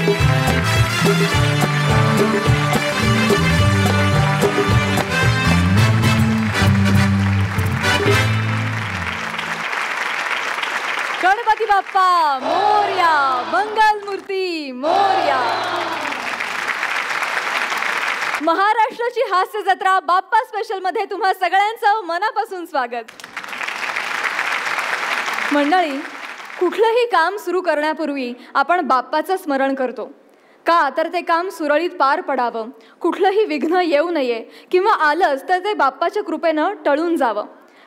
गणपती बाप्पा मोरया, मंगल मूर्ती मोरया. महाराष्ट्राची हास्य जत्रा बाप्पा स्पेशल मध्ये तुम्हा सगळ्यांचं मनापासून स्वागत. मंडळी, कुठलंही काम सुरू करण्यापूर्वी आपण बाप्पाचं स्मरण करतो. का तर ते काम सुरळीत पार पडावं, कुठलंही विघ्न येऊ नये, किंवा आलंच तर ते बाप्पाच्या कृपेनं टळून जावं.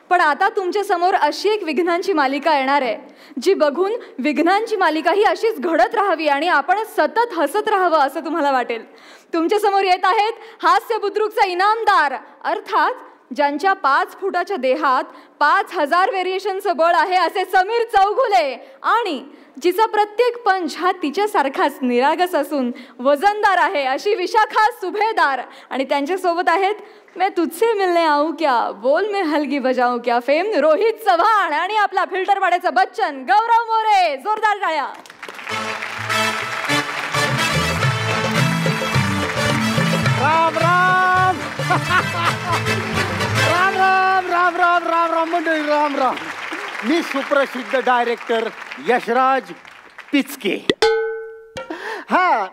पण आता तुमच्या समोर अशी एक विघ्नांची मालिका येणार आहे, जी बघून विघ्नांची मालिका ही अशीच घडत राहावी आणि आपण सतत हसत राहावं असं तुम्हाला वाटेल. तुमच्या समोर येत आहेत हास्य बुद्रुकचा इनामदार, अर्थात ज्यांच्या 5 फुटाच्या देहात 5000 व्हेरिएशनचं बळ आहे असे समीर चौघुले, आणि जिचा प्रत्येक पंच हा तिच्यासारखाच निरागस असून वजनदार आहे अशी विशाखा सुभेदार. आणि त्यांच्यासोबत आहेत मैं तुझसे मिलने आऊं क्या, बोल मैं हलगी बजाऊं क्या फेम रोहित चव्हाण, आणि आपला फिल्टर पाड्याचा बच्चन गौरव मोरे. जोरदार टाळ्या. राम राम राम राम राम राम राम राम मंडळी, राम राम. मी सुप्रसिद्ध डायरेक्टर यशराज पिचके. हा,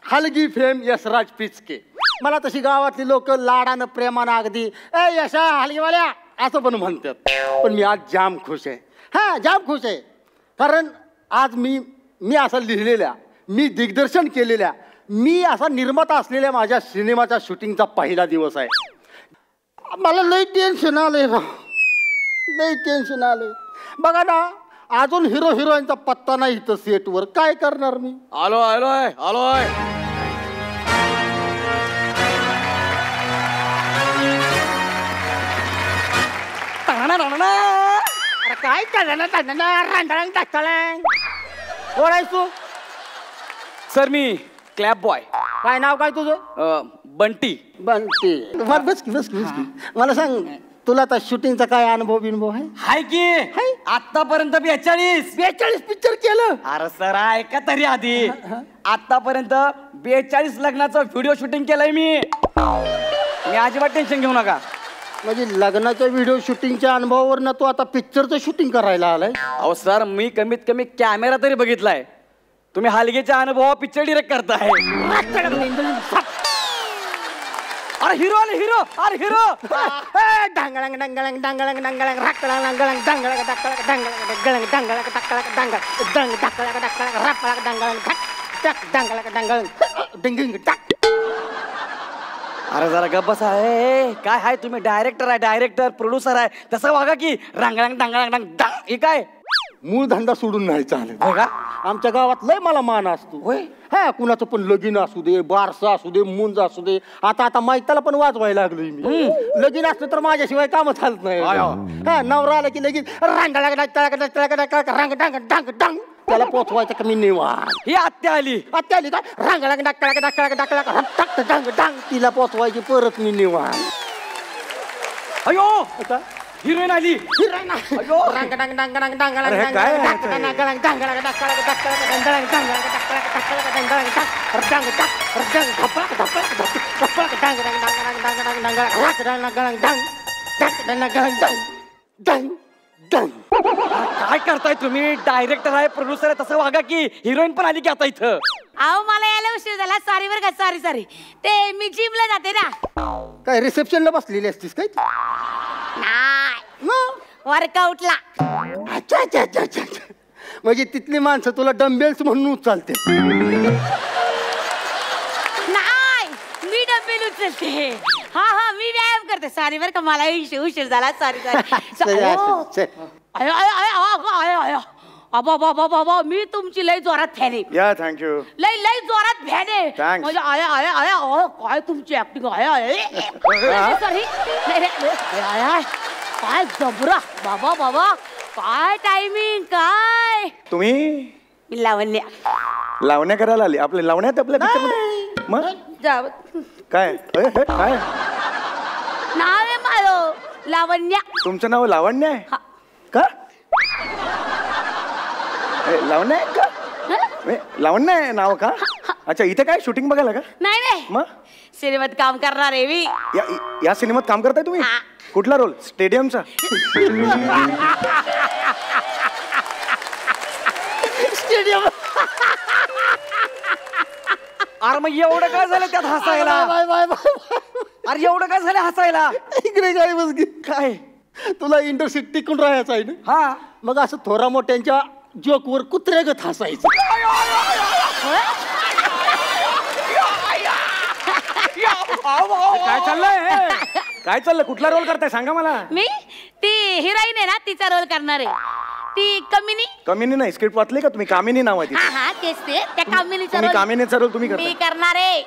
हलगी फेम यशराज पिचके. मला तशी गावातली लोक लाडानं प्रेमानं अगदी ए यशा हलगीवाल्या असं पण म्हणतात. पण मी आज जाम खुश आहे. हा, जाम खुश आहे, कारण आज मी असं लिहिलेल्या, मी दिग्दर्शन केलेल्या, मी असा निर्माता असलेल्या माझ्या सिनेमाच्या शूटिंगचा पहिला दिवस आहे. मला लई टेन्शन आलंय ना, लई टेन्शन आलंय. बघा ना, अजून हिरो हिरोईनचा पत्ता नाही इथं सेटवर. काय करणार मी? आलोय. अरे काय कोण तू? सर मी क्लॅप बॉय. काय नाव काय तुझं? बंटी. बंटी. बस की. मला सांग, तुला आता शूटिंगचा काय अनुभव आहे? हाय की आतापर्यंत 42 पिक्चर केलं. अरे सर ऐका तरी आधी, आतापर्यंत 42 लग्नाचं व्हिडिओ शूटिंग केलंय मी. अजिबात टेन्शन घेऊ नका. म्हणजे लग्नाच्या व्हिडिओ शूटिंगच्या अनुभवावरनं तू आता पिक्चरचं शूटिंग करायला आलाय? अहो सर, मी कमीत कमी कॅमेरा तरी बघितलाय. तुम्ही हलगीच्या अनुभव पिक्चर डिरेक्ट करताय. अरे हिरो आले, हिरो. अरे हिरो. डांगळंग डांगळंग डांगळंग डांगळंग राकळंग डांगळंग डांगळंग डांगळंग डांगळंग डांगळंग डांगळंग डांगळंग डंग डांगळंग डांगळंग राकळंग डांगळंग टाक डांगळंग डांगळंग डिंगिंग टाक. अरे जरा गप्प बसा. काय आहे, तुम्ही डायरेक्टर आहे, डायरेक्टर प्रोड्युसर आहे, तसं वागा की रांगळांग डांगळांग डांग डांग. हे काय मूळ धंदा सोडून नाही चालेल का? आमच्या गावात लय मला मान असतो. होय. हा, कुणाचं पण लगीन असू दे, बारसा असू दे, मुंज असू दे. आता मैताला पण वाजवायला लागलोय मी. लगीन असलं तर माझ्याशिवाय काम चालत नाही. हा, नवरा आला की लगीन रांग डांग डांग डांग त्याला पोचवायचं कमी निवार. ही आत्या आली का रांगळांग डांग डांग डांग तिला पोचवायची परत मी निवार. अयो हिरोईन आली. रांग डांग डांग डांग डांग काय करताय तुम्ही? डायरेक्टर आहे, प्रोड्युसर आहे, तसं वागा की. हिरोईन पण आली की आता इथं. अहो मला यायला उशीर झाला. सॉरी बरं का, सॉरी. ते मी जिमला जाते ना. काय रिसेप्शनला बसलेली असतीस काय? नाही, वर्कआउटला. अच्छा. म्हणजे तिथली माणसं तुला डंबेल्स म्हणून उचलते? नाही, मी डबेल उचलते. हा मी व्यायाम करते. सॉरी बरं का, मला उशीर झाला. सॉरी. बाबा मी तुमची लय जोरात फॅन आहे. या थँक्यू. लय जोरात फॅन आहे. म्हणजे काय तुमची ऍक्टिंग सॉरी. काय जबरा बाबा, काय टायमिंग. काय तुम्ही लावण्या करायला आली? आपल्या लावण्यात आपल्या पिक्चर मग काय काय नाव आहे माझं लावण्य. तुमचं नाव लावण्य आहे का? लावण्य आहे का? लावण्य आहे नाव का? अच्छा, इथे काय शूटिंग बघायला का? नाही नाही, मग सिनेमात काम करणार आहे मी. या सिनेमात काम करताय तुम्ही? हा. कुठला रोल? स्टेडियमचा? स्टेडियम. अरे मग एवढं काय झालं त्यात हसायला? Bye bye bye. अरे एवढं काय झालं हसायला? इकडे काय बस काय? तुला इंडस्ट्रीत टिकून राहायचं आहे ना? हा, मग असं थोरा मोठ्यांच्या जोकवर कुत्र्यागत हसायचं. काय चाललंय? काय चाललंय? कुठला रोल करताय सांगा मला. मी ती हिरोईन आहे ना, तिचा रोल करणार आहे. ती कमिनी. कमिनी नाही, स्क्रिप्ट वाचली का तुम्ही? कामिनी नाव आहे हा तिचं. हा, तेच ते, त्या कमिनीचा तुम्ही रोल कामिनीचा रोल तुम्ही मी करताय. करणार आहे.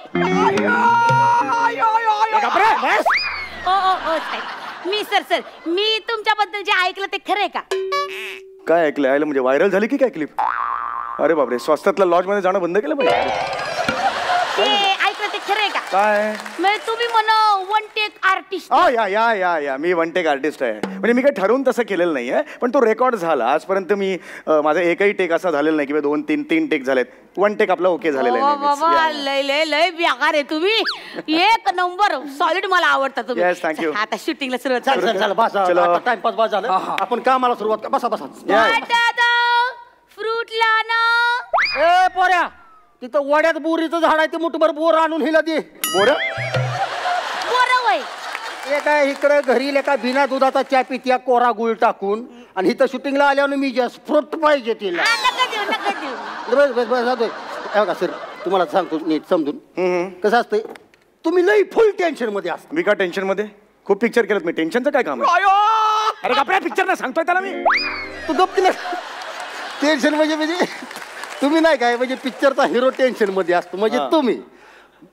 ओ ओ ओ साहेब, मी सर मी तुमच्याबद्दल जे ऐकलं ते खरंय का? काय ऐकलं? आयलं म्हणजे व्हायरल झाली की काय क्लिप? अरे बापरे, स्वस्तातल्या लॉज मध्ये जाणं बंद केलं पाहिजे. ते ऐकलं ते खरंय का? काय? म्हणजे तुम्ही म्हणा वन टेक आर्टिस्ट. या मी वन टेक आर्टिस्ट आहे. म्हणजे मी काही ठरवून तसं केलेलं नाहीये, पण तो रेकॉर्ड झाला. आजपर्यंत मी माझा एकही टेक असा झालेला नाही किंवा 2-3 टेक झालेत. वन टेक आपला ओके झालेला आहे नेहमीच. बाबा लय लय लय बेकार आहे तुम्ही. एक नंबर सॉलिड, मला आवडता तुम्ही. Yes, thank you. आता शूटिंगला सुरुवात चल करू. चल चल बस. चलो. आता टाइमपास बस झालं. आपण कामाला सुरुवात कर. बसा बसा. या. Fruit Lana. ए पोऱ्या, तिथं वड्यात बोरीचं झाड आहे, ते मुठभर बोर आणून हिला दे. बोरं? बरं वय. हे काय इकडे घरी लेका बिना दुधाचा चहा पित्या कोरा गुळ टाकून, आणि इथं शूटिंगला आल्यावर मी जस्ट फ्रूट पाहिजे तिला. नका देऊ नका देऊ. बस बस बस जातोय. बघा सर, तुम्हाला सांगतो नीट समजून. कसं असतंय, तुम्ही लई फुल टेन्शन मध्ये असता. मी का टेन्शन मध्ये? खूप पिक्चर केलं मी. टेन्शनचं काय काम आहे? अरे आपल्या पिक्चर ना सांगतोय त्याला मी. तू गप केलं. टेन्शन म्हणजे तुम्ही नाही काय, म्हणजे पिक्चरचा हिरो टेन्शन मध्ये असतो. म्हणजे तुम्ही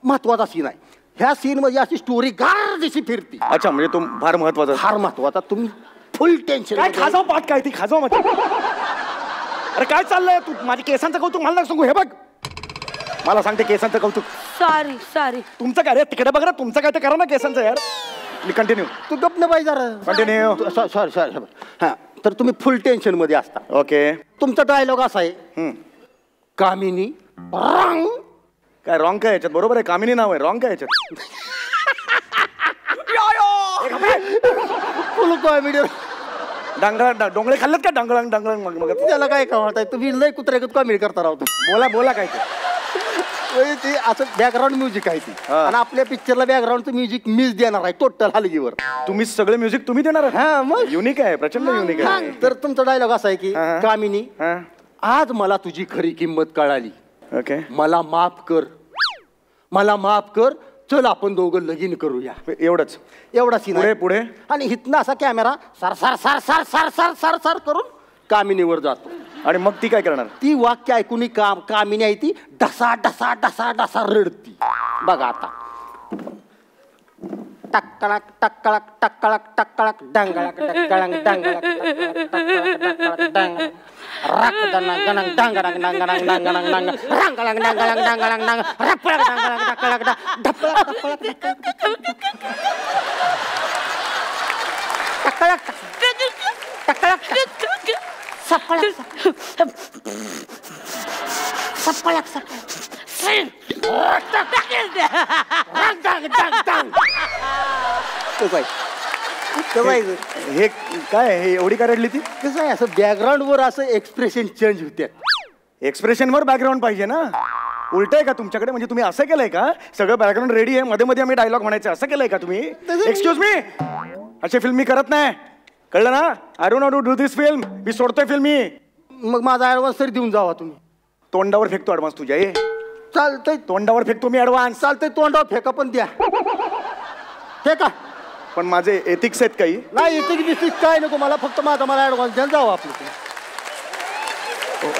महत्वाचा सीन आहे, ह्या सीन मध्ये अशी स्टोरी गारदिशी फिरती. अच्छा, म्हणजे तो फार महत्वाचा. फार महत्वाचा. तुम्ही फुल टेन्शन. काय खाजाव पाठ काय ती? खाजाव मग. अरे काय चाललंय? तू माझ्या केसांचं कौतुक मला सांगू. हे बघ, मला सांगते केसांचं कौतुक. सॉरी. तुमचं काय रे? तिकडे बघ ना, तुमचं काय ते करा ना केसांचं यार. मी कंटिन्यू. तू गप न पाहिजे जरा. कंटिन्यू. सॉरी. हा, तर तुम्ही फुल टेन्शन मध्ये असता. ओके. तुमचा डायलॉग असा आहे, कामिनी रंग. काय रॉंग काय याच्यात? बरोबर आहे, कामिनी नाव आहे. रॉंग काय याच्यात? फुल कॉमेडी. डोंगळे खाल्लेत का? डांगळ मग त्याला काय कळत आहे? तुम्ही लय कुत्र्यागत कॉमेडी करता राहतो. बोला काय ते? म्हणजे ते असं बॅकग्राऊंड म्युझिक आहे ती, आणि आपल्या पिक्चरला बॅकग्राऊंडचं म्युझिक मीच देणार आहे टोटल हलगीवर. तुम्ही सगळे म्युझिक तुम्ही देणार? हा मग. युनिक आहे, प्रचंड युनिक आहे. तर तुमचा डायलॉग असा आहे की, हा. कामिनी हा. आज मला तुझी खरी किंमत कळाली. ओके. मला माफ कर. चल आपण दोघं लगीन करूया. एवढंच? एवढा सीन आहे. पुढे आणि हिथनं असा camera sir sir sir sir sir sir sir sir करून कामिनीवर जातो. आणि मग ती काय करणार? ती वाक्य ऐकून कामिनी आहे ती डसा डसा डसा डसा रडती. बघा आता. टक्कळक टक्कळक टक्कळक टक्कळक डांगळक डंगळक डांगळक टक्कळक डांग रक दंग गणंग डांगडंग डांगडंग डांगडंग डांग रंगळंग डांगळंग डांगळंग डांग रपळक डांगळक टक्कळक ढपळक टक्कळक टक्कळक सपळक सपळक हे काय? हे एवढी काय रडली ती? कसं आहे, असं बॅकग्राऊंड वर असं एक्सप्रेशन चेंज होते. एक्सप्रेशन वर बॅकग्राऊंड पाहिजे ना. उलट आहे का तुमच्याकडे? म्हणजे तुम्ही असं केलंय का? सगळं बॅकग्राऊंड रेडी आहे, मध्ये मध्ये आम्ही डायलॉग म्हणायचं, असं केलंय का तुम्ही? एक्सक्यूज मी, अशी फिल्म मी करत नाही, कळलं ना? I don't do this film. मी सोडतोय फिल्म मी. मग माझा ऍडव्हान्स तरी देऊन जावा तुम्ही. तोंडावर फेकतो ऍडव्हान्स तुझ्या. चालतंय, तोंडावर फेकतो मी ऍडव्हान्स. चालतंय, तोंडावर फेका पण द्या. फेका. पण माझे एथिक्स आहेत काही. नाही येते की काय नको मला, फक्त मला ऍडव्हान्स द्या, जावं आपलं.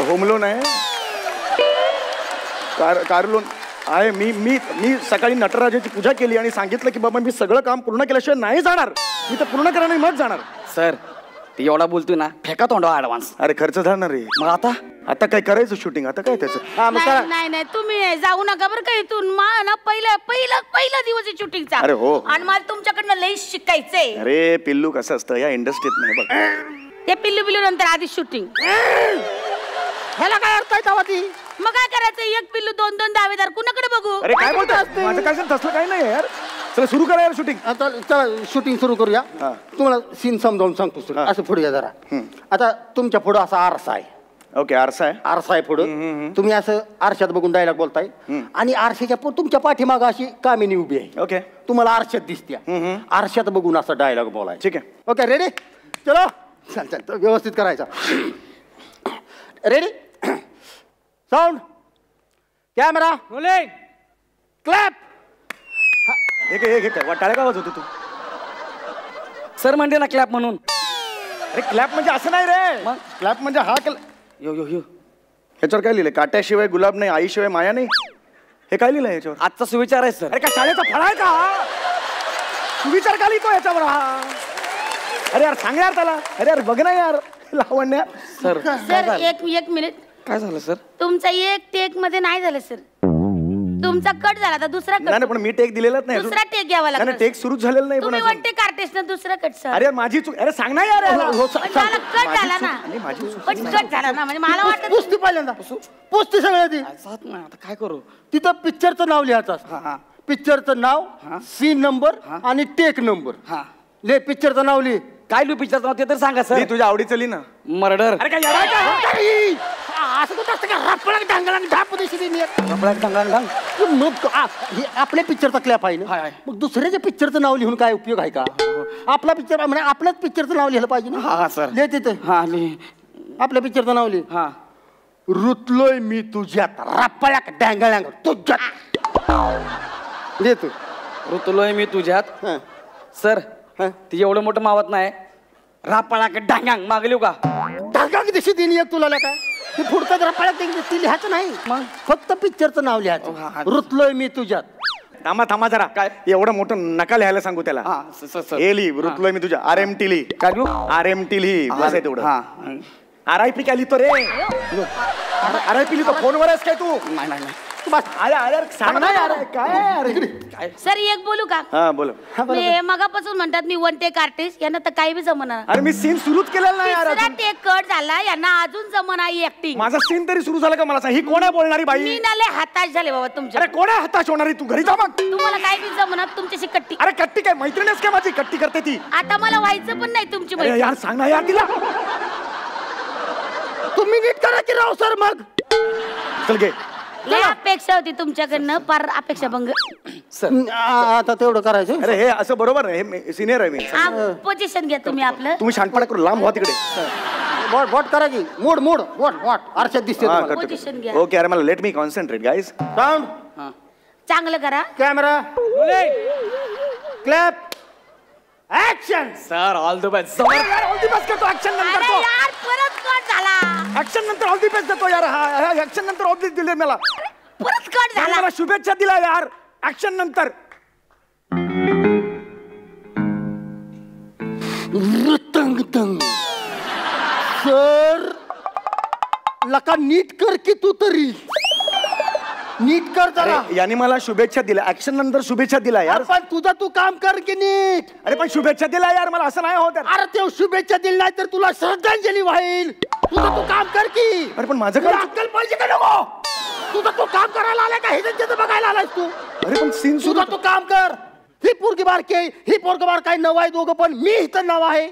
होम लोन आहे, कार लोन आहे. मी सकाळी नटराजाची पूजा केली आणि सांगितलं की बाबा मी सगळं काम पूर्ण केल्याशिवाय नाही जाणार. मी तर पूर्ण करा नाही मग जाणार. सर ते एवढा बोलतोय ना, फेका तोंडा ऍडव्हान्स. अरे खर्च झाणार रे. मग आता काय करायचं शूटिंग? आता काय त्याचं? नाही तुम्ही जाऊ नका बरं का इथून. ना पहिला दिवस आहे शूटिंगचा. अरे हो. आणि मला तुमच्याकडनं लई शिकायचंय. अरे पिल्लू कसं असतं या इंडस्ट्रीत नाही बघ. ते पिल्लू नंतर आधी शूटिंग. ह्याला काय अर्थ आहे तेव्हा ती मग काय करायचं, एक पिल्लू 2-2 दावेदार कुणाकडे बघू? अरे काय बोलतोय माझं काय तसलं काही नाही यार. चला सुरू करा यार शूटिंग. आता चला शूटिंग सुरू करूया. तुम्हाला सीन समजावून सांगतो सर. असं पुढे या जरा. आता तुमच्या पुढं असा आरसा आहे. ओके आरसा आहे. आरसा आहे पुढं. तुम्ही असं आरशात बघून डायलॉग बोलताय आणि आरशाच्या तुमच्या पाठीमागं अशी कामिनी उभी आहे. ओके तुम्हाला आरशात दिसत्या. आरशात बघून असा डायलॉग बोलाय. ठीक आहे. ओके रेडी चलो. चल चल व्यवस्थित करायचा. Ready sound camera clap. हे काय टाळ्या का वाजवतो तू? सर म्हणते ना क्लॅप म्हणून. अरे क्लॅप म्हणजे असं नाही रे. मग? क्लॅप म्हणजे हा यो यो यो ह्याच्यावर काय लिहिलंय? काट्याशिवाय गुलाब नाही, आईशिवाय माया नाही. हे काय लिहिलंय याच्यावर? आजचा सुविचार आहे सर. अरे काय शाळेचा फळ आहे का? सुविचार का लिहितो याच्यावर हा? अरे यार सांग यार त्याला. अरे यार बघ ना यार लावण्या. सर सर एक मिनिट. काय झालं सर? तुमचा एक टेक मध्ये नाही झालं सर. तुमचा कट झाला, आता दुसरा नाही कट. पण मी टेक दिलेलाच नाही अजून. दुसरा टेक घ्यावा नाही लागतो. टेक सुरूच झालेला नाही पण तुम्ही अजून. वन टेक आर्टिस्ट ना, दुसरा कट सर. अरे माझी चूक. अरे सांग ना यार. पण झाला, कट झाला ना. नाही, माझी चूक. पण कट झाला ना, म्हणजे मला वाटत पुसती पहिल्यांदा पुसती सगळं ती. साथ नाही आता काय करू? तिथं पिक्चरचं नाव लिहायचं असतं. पिक्चरचं नाव, सीन नंबर आणि टेक नंबर. हा ले पिक्चरचं नाव लिह. काय लिहू पिक्चरचं नाव ते तर सांगा सर. ली तुझ्या आवडीचं ली ना. मर्डर. अरे काय यार काय? असं कुठं असतं का रपळक ढांगळाक ढाप दिसली नाही. हे आपल्या पिक्चरचा क्लॅप आहे हाय, ना. हाय. मग दुसऱ्याच्या पिक्चरचं नाव लिहून काय उपयोग आहे का? आपला पिक्चर म्हणजे आपल्याच पिक्चरचं नाव लिहिलं पाहिजे ना. हा सर. लिह तिथं हा लिह. आपल्या पिक्चरचं नाव लिह. हा रुतलोय मी तुझ्यात रपळक ढांगळाक तुझ्यात लिह तू. ऋतुलोय मी तुझ्यात. हं. सर हं. ती एवढं मोठं मावत नाही. रापाळा डांगांग मागलिव का? ढांगाक दिशी देणी एक तुला काय ती पुढचं रपळक ती लिहायचं नाही. मग? फक्त पिक्चरचं नाव हा, लिहायचं. हा. रुतलोय मी तुझ्यात. थांबा जरा. काय? एवढं मोठं नका लिहायला सांगू त्याला. हा सर. हे ली रुतलोय मी तुझ्या. RMT ली. काय लिहू? RMT ली. बस आहे तेवढं. हा RIP काय लिहितो रे? RIP लिहितो. फोनवर आहेस काय तू? नाही नाही नाही. बस अरे अरे सांग ना यार. काय अरे? सर एक बोलू का? हा बोल. मी मगापासून म्हणतात मी वन टेक आर्टिस्ट, यांना तर काही बी जमणार. अरे मी सीन सुरूच केलेला नाही यार तिसरा अजून. टेक कट झाला, यांना अजून जमणार ऍक्टिंग. माझा सीन तरी सुरू झाला का मला सांग. ही कोण आहे बोलणारी बाई? मी नाले हताश झाले बाबा तुमच्या. अरे कोण आहे हताश होणारी? तू घरी जा मग. तुम्हाला काही बी जमणार, तुमच्याशी कट्टी. अरे कट्टी काय मैत्रिणीच काय माझी? कट्टी करते ती. आता मला व्हायचं पण नाही तुमची अरे मैत्रीण. यार सांग ना यार तिला. तुम्ही नीट करा की राव सर. मग चल घे. लय अपेक्षा होती तुमच्याकडनं, पार अपेक्षा भंग. सर आता तेवढं करायचं. अरे हे असं बरोबर नाही. हे सिनियर आहे मी. पोझिशन घ्या तुम्ही आपलं. तुम्ही शांतपणा करू. लांब व्हा तिकडे. बॉट बॉट करा की. मोड मोड वॉट वॉट आरशात दिसते हा, तुम्हाला. करतो. पोझिशन घ्या. ओके अरे मला let me concentrate guys. Sound चांगलं करा. Camera clap action. Sir all the best. All the best करतो. ऍक्शन नंतर अरे तो. यार परत कट झाला. ऍक्शन नंतर ऑल दी बेस्ट देतो यार. हा ऍक्शन नंतर ऑल दी दिले मला. परत कट झाला. मला शुभेच्छा दिला यार. ऍक्शन नंतर. तंग तंग सर लका नीट कर की तू तरी. नीट कर जरा. अरे, याने मला शुभेच्छा दिल्या. ऍक्शन नंतर शुभेच्छा दिला यार. पण तुझा तू काम कर की नीट. अरे पण शुभेच्छा दिला यार मला. असं नाही होत यार. अरे ते शुभेच्छा दिली नाही तर तुला श्रद्धांजली वाईल. तुझं तू काम कर की. अरे पण माझं तुला काय? अक्कल पाहिजे का नको? तुझं तू काम करायला आलाय का? हे त्यांच्याचं बघायला आलायस तू? अरे पण सीन सुरू. तुझं तू काम कर. ही पोरगी बारकी आहे, ही पोरग बार काय नव आहे दोघं पण मी इथं नव आहे.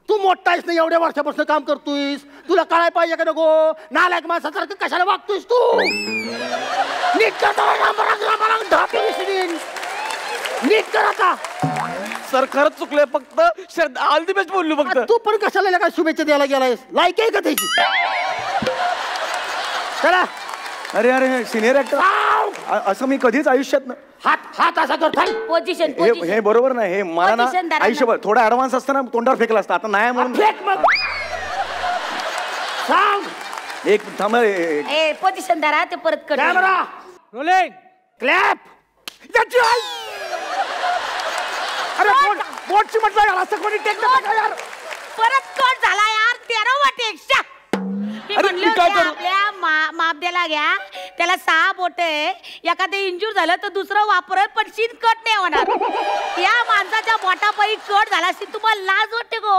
तू मोठा आहेस ना, एवढ्या वर्षापासून काम करतोयस. तुला कळायला पाहिजे का नको? नालायक माणसासारखं कशाला वागतोयस तू? नीट कर. नीट कर आता. सर खरंच चुकलोय. फक्त श्रद्धा ऑल द बेस्ट बोललो फक्त. तू पण कशाला काय शुभेच्छा द्यायला गेलायस? लायक आहे का त्याची? चला अरे अरे सिनियर ऍक्टर असं मी कधीच आयुष्यात हात हात असा कर. पोझिशन हे बरोबर नाही. हे मला ना Position दाराला. आयुष्यभर थोडा ऍडव्हान्स असताना तोंडावर फेकला असता. आता नाही म्हणून फेक मग. सांग. एक थांब. ए पोझिशन दारा ते परत कट. Camera rolling clap. त्याची आई. अरे बोटची म्हटलं यार. असं कोणी टेक देतं का यार? परत कट झाला यार. 13 वाटे एक्स्ट्रा. मी अरे, म्हणले मी काय होते करू? आपल्या मापद्याला घ्या, त्याला 6 बोट आहे, एखादं इंजूर झालं तर दुसरं वापर, पण शीन कट नाही होणार. या माणसाच्या बोटापायी कट झाला असेल, तुम्हाला लाज वाटते गो?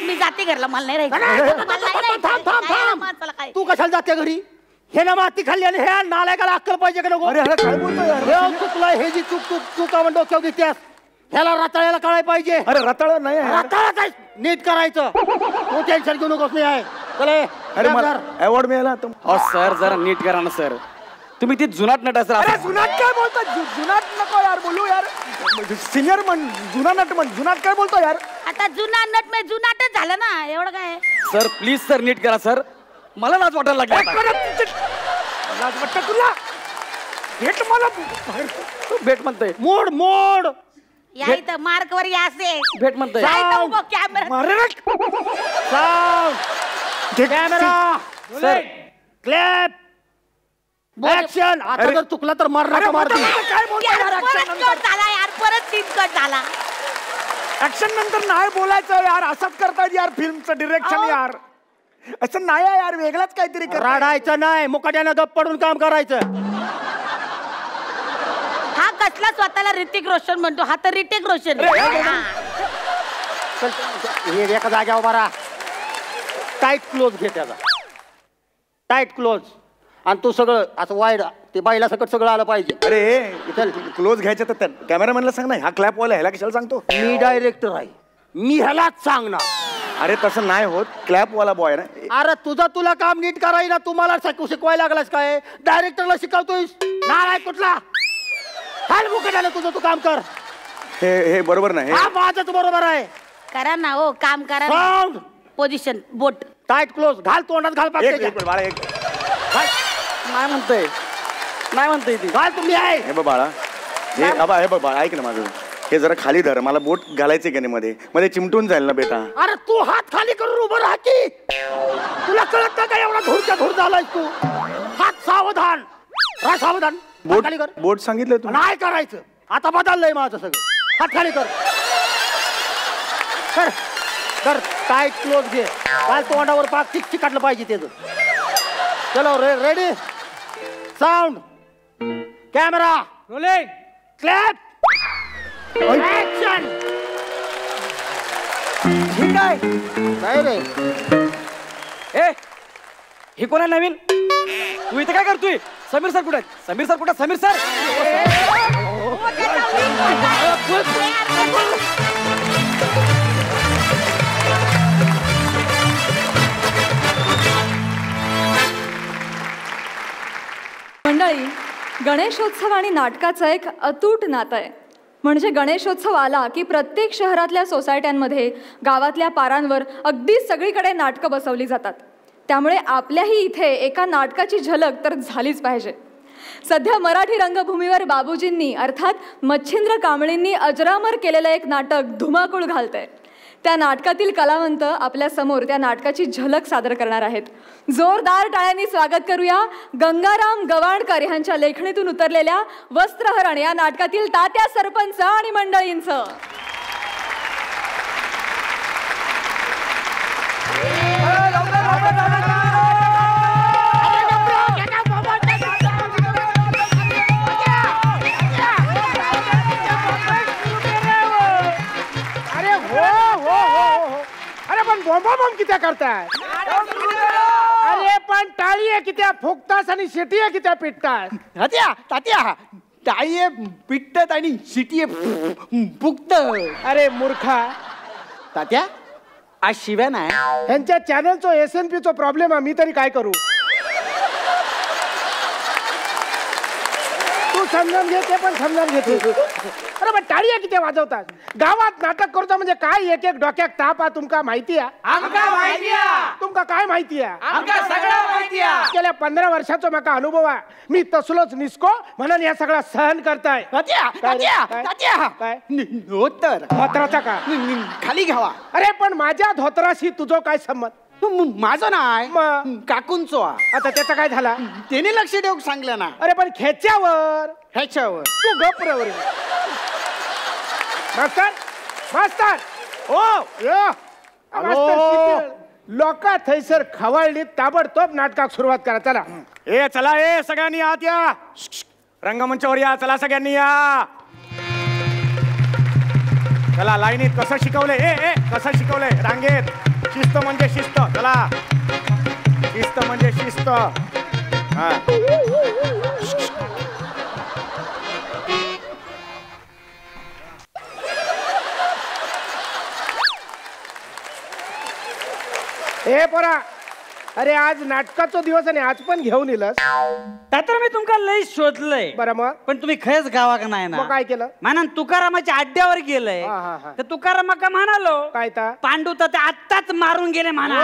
मी जाते घरला, मला नाही राहायचं. मला नाही राहायचं. काय या माणसाला काय? तू कशाला जाते घरी? हे ना माती खाल्ली आणि हे नालायकाला अक्कल पाहिजे का नको? अरे अरे काय बोलतो यार? हे चुकला, हे जी चूक का म्हणतो डोक्यावर देतेस, ह्याला रताळ्याला कळायला पाहिजे. अरे रताळ नाही आहे यार. रताळा काय नीट करायचं. तू टेन्शन घेऊ नकोस. मी आहे. चले अरे मला अवॉर्ड मिळाला आता. अहो सर जरा नीट करा ना सर. तुम्ही ती जुनाट नट अरे असं जुनाट काय बोलतो? जुनाट नको यार बोलू यार. सिनियर म्हण, जुना नट म्हण. जुनाट काय बोलतो यार? आता जुना नट म्हणजे जुनाटच झालं ना, एवढं काय? सर प्लीज सर नीट करा सर. मला लाज वाटायला लागली आता. लाज वाटतं तुला? भेट मला भेट म्हणतोय. मोड मोड. या इथं मार्क वर या असे भेट म्हणतोय. Camera camera sir clap action. आता जर चुकला तर मारणार मारती. काय बोलतो यार? परत कट झाला यार, परत सीन कट झाला. ऍक्शन नंतर नाही बोलायचं यार. असंच करतात यार फिल्मचं डिरेक्शन यार. असं नाही आहे यार. वेगळाच काहीतरी कर. राडायचं नाही, मुकाट्यानं गप पडून काम करायचं. हा कसला स्वतःला ऋतिक रोशन म्हणतो, हा तर ऋतिक रोशन. चल, हे एका जाग्यावर मारा. टाईट क्लोज घे त्याचा. Tight close. आणि तू सगळं असं वाईड ते बाईला सकट सगळं आलं पाहिजे. अरे चल क्लोज घ्यायचं तर कॅमेरामॅनला सांग ना. हा क्लॅप वाला ह्याला कशाला सांगतो? मी डायरेक्टर आहे, मी ह्यालाच सांगणार. अरे तसं नाही होत. क्लॅप वाला बॉय ना. अरे तुला काम नीट करायला तुम्हाला शिकवायला लागलास काय? डायरेक्टरला शिकवतोय नालाय कुठला? हाल मुकाट्यानं तुझं तू काम कर. हे बरोबर नाही. हा माझंच बरोबर आहे. करा ना हो, काम करा. साऊंड पोझिशन बोट टाईट क्लोज. घाल तोंडात घाल एक पाहिजे. मिनिट बाळा. एक नाही म्हणतोय. नाही म्हणतोय ती. घाल तुम्ही आहे. हे बघ बाळा. हे अबा हे बघ बाळा ऐक ना माझं. हे जरा खाली धर. मला बोट घालायचे की नाही मध्ये मध्ये चिमटून जाईल ना बेटा. अरे तू हात खाली करून उभं राहा की. तुला कळत नाही का एवढा धूर झालाय तू? हात सावधान. राहा सावधान. हात बोट खाली कर. बोट सांगितलं तू. नाही करायचं. आता बदललंय माझं सगळं. हात खाली कर. कर कर. टाईट क्लोज घे. काल तोंडावर पाक चिक काढलं पाहिजे त्याचं. चलो ready. Sound camera rolling clap action. ठीक आहे. काय रे? ए हे कोण आहे नवीन? तू इथे काय करतोय? समीर सर कुठे आहेत? समीर सर कुठे? समीर सर मंडळी, गणेशोत्सव आणि नाटकाचं एक अतूट नातं आहे. म्हणजे गणेशोत्सव आला की प्रत्येक शहरातल्या सोसायट्यांमध्ये, गावातल्या पारांवर अगदी सगळीकडे नाटकं बसवली जातात. त्यामुळे आपल्याही इथे एका नाटकाची झलक तर झालीच पाहिजे. सध्या मराठी रंगभूमीवर बाबूजींनी अर्थात मच्छिंद्र कांबळींनी अजरामर केलेलं एक नाटक धुमाकूळ घालतंय. त्या नाटकातील कलावंत आपल्यासमोर त्या नाटकाची झलक सादर करणार आहेत. जोरदार टाळ्यांनी स्वागत करूया गंगाराम गवाणकर यांच्या लेखणीतून उतरलेल्या वस्त्रहरण या नाटकातील तात्या सरपंच आणि मंडळींचं. बॉम्ब कित्या करताय? अरे पण टाळी आहे कित्या फुकतास आणि शिटी आहे कित्या पिटतास? तात्या तात्या टाळी आहे पिटत आणि शिटी फुकत. अरे मूर्खा. तात्या आज शिव्या नाही. ह्यांच्या चॅनलचो SNP चो प्रॉब्लेम आहे. मी तरी काय करू? तू समजून घे, ते पण समजून घेते. अरे पण टाळी किती वाजवतात? गावात नाटक करतो म्हणजे काय एक एक डोक्यात ताप आहे तुमका माहिती आहे? आमका माहिती आहे. तुमका काय माहिती आहे? आमका सगळं माहिती आहे. गेल्या 15 वर्षाचा माका अनुभव आहे. मी तसलोच निसको म्हणून या सगळा सहन करताय. तात्या तात्या तात्या काय धोतर धोत्राचा का खाली घ्यावा. अरे पण माझ्या धोत्राशी तुझं काय संमत? माझं नाही मग काकूंचो. आता त्याचा काय झाला? त्याने लक्ष देऊ सांगलं ना. अरे पण खेच्यावर ह्याच्यावर तू गप्र. मास्तर मास्तर. ओ यो मास्तर लोक थैसर खवळली ताबडतोब नाटकाक सुरुवात करा. चला ए चला ए सगळ्यांनी आत या. रंगमंचावर या. चला सगळ्यांनी या. चला लाईनीत. कसं शिकवलंय ए कसं शिकवलंय रांगेत. शिस्त म्हणजे शिस्त. चला शिस्त म्हणजे शिस्त. हा ए पोरा, अरे आज नाटकाचा दिवस आणि आज पण घेऊन येलस. तर मी तुमका लई शोधलंय. बरं मग पण तुम्ही खरंच गावा का नाही ना. मग काय केलं? म्हणून तुकारामाच्या अड्ड्यावर गेलंय. हा, हा, हा. तर तुकारामाका म्हणालो काय ता? पांडू तर ते आत्ताच मारून गेले म्हणा.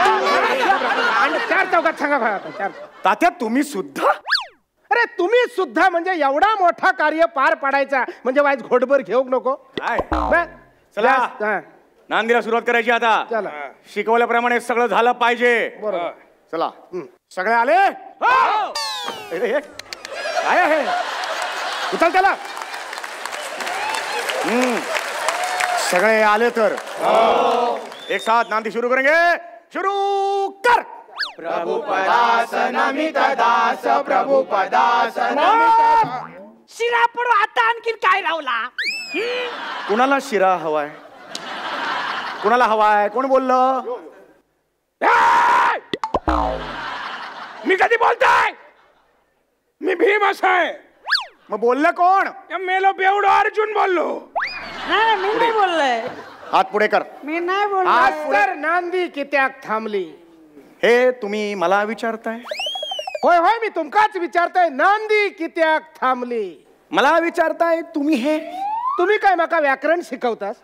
आणि 4 चौकात सांगा भाई आता 4. तात्या तुम्ही सुद्धा. अरे तुम्ही सुद्धा म्हणजे एवढा मोठा कार्य पार पाडायचा म्हणजे वाईज घोटभर घेऊ नको. काय बस. चला. हा, नांदीला सुरुवात करायची आता. चला. शिकवल्याप्रमाणे सगळं झालं पाहिजे. बरोबर. चला सगळे आले. अरे, काय आहे उचल त्याला. सगळे आले तर एक साथ नांदी शुरू करेंगे. शुरू कर. प्रभु पदासन नमित दास प्रभु पदासन शिरा पडू आता आणखीन काय रावला. कुणाला शिरा हवाय? कुणाला हवाय? कोण बोललं? मी कधी बोलताय? मी भीम आहे. मग बोललं कोण? मेलो बेवडो अर्जुन बोललो. नाही मी नाही बोललोय. हात पुढे कर. मी नाही बोललो. आज तर नांदी कित्याक थांबली. हे तुम्ही मला विचारताय? होय होय मी तुमकाच विचारतोय. नांदी कित्याक थांबली. मला विचारताय तुम्ही हे? तुम्ही काय माका व्याकरण शिकवतास?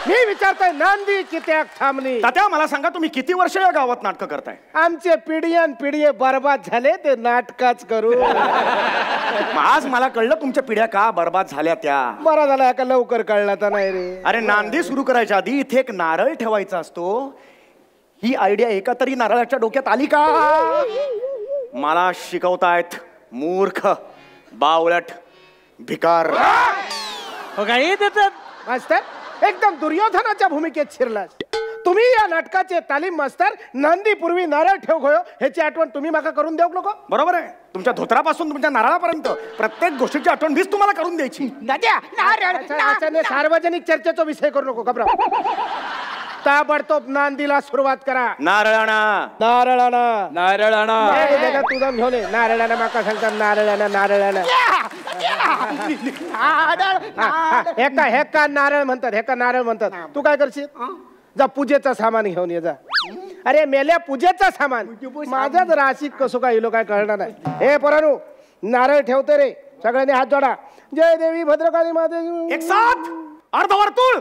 मी विचारतोय नांदी कित्याक थांबली. तात्या मला सांगा तुम्ही किती वर्ष या गावात नाटकं करताय? आमचे पिढीयन पिढी बर्बाद झाले ते नाटकाच करू. मग आज मला कळलं तुमच्या पिढ्या का बर्बाद झाल्या त्या. बरा झाला का लवकर कळला तर नाही रे. अरे नांदी सुरू करायच्या आधी इथे एक नारळ ठेवायचा असतो. ही आयडिया एका तरी नारळाच्या डोक्यात आली का? मला शिकवतायत मूर्ख, बावळट, भिकार. हो काय देतात मास्तर एकदम दुर्योधनाच्या भूमिकेत शिरलास. तुम्ही या नाटकाचे तालीम मास्तर. नांदी पूर्वी नारळ ठेव गयो ह्याची आठवण तुम्ही माका करून देऊ नको. बरोबर आहे. तुमच्या धोत्रापासून तुमच्या नारळापर्यंत प्रत्येक गोष्टीची आठवण मीच तुम्हाला करून द्यायची. सार्वजनिक चर्चेचा विषय करू नको. घबरा. ताबडतोब नांदीला सुरुवात करा. नारळाणा. नारळाना नारळाणा. तुझा घेऊन ये. नारळाना माका सांगतात नारळाना. हे का नारळ म्हणतात. तू काय करशील? जा पूजेचं सामान घेऊन ये जा. अरे मेल्या पूजेचं सामान. माझाच राशीत कसो काय इलो काय कळणार नाही. हे पोरांनो नारळ ठेवते रे. सगळ्यांनी हात जोडा. जय देवी भद्रकाली माते. एक साथ अर्धवर्तुळ.